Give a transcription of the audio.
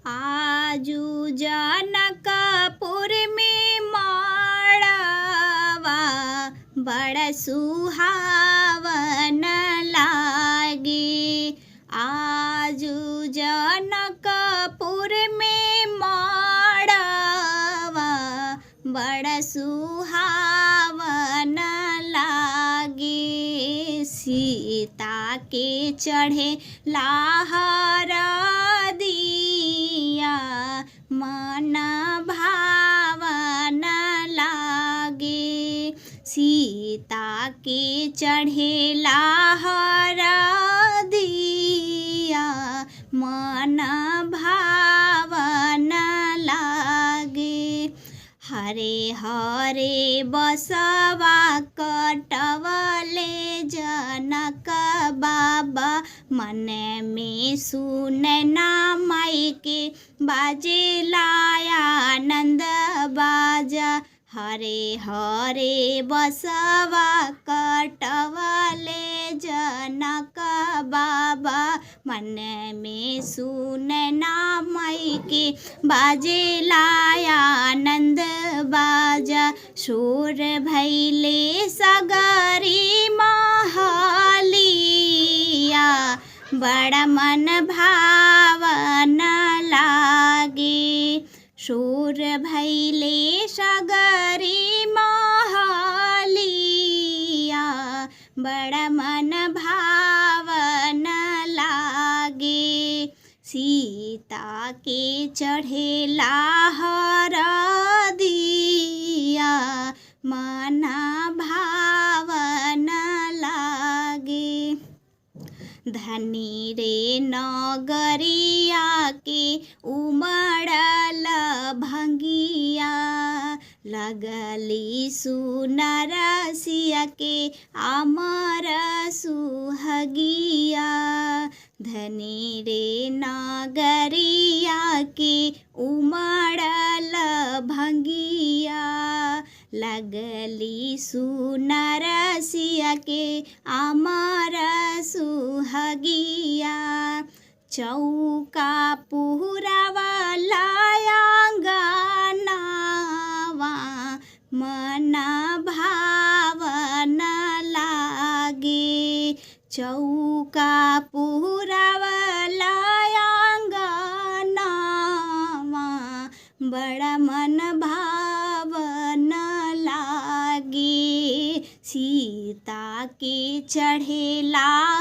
आजू जनकपुर में मड़वा बड़ा सुहावन लागे। आजू जनकपुर में मड़वा बड़ा सुहावन लागे। सीता के चढ़े लाहर दिया मन भावन लागे। सीता के चढ़े लाहर दिया मन भावन लागे। हरे हरे बसवा कटवले जनक बाबा मन में सुनना माई के बाजेला आनंद बाजा। हरे हरे बसवा कटवले जनक बाबा मन में सुनना माई के बाजेला आनंद बाजा। शोर भैले सगरी महलिया बड़ा मन भावन लागे। शोर भैले सगरी महलिया बड़ा मन भावन लागे। सीता के चढ़े लाहर दिया मन भावन लागे। धनी रे नगरिया के उमड़ल भंगिया लगली सुनरसिया के अमर सुहगिया। धनी रे नगरिया के उमड़ल भंगिया लगली सुनरसिया के अमर सुहगिया। चौका पुहरावला आंगनवा मन भावन लागे। चौका पुहरावला आंगनवा बड़ा मन भावन लागे। सीता के चढ़े ला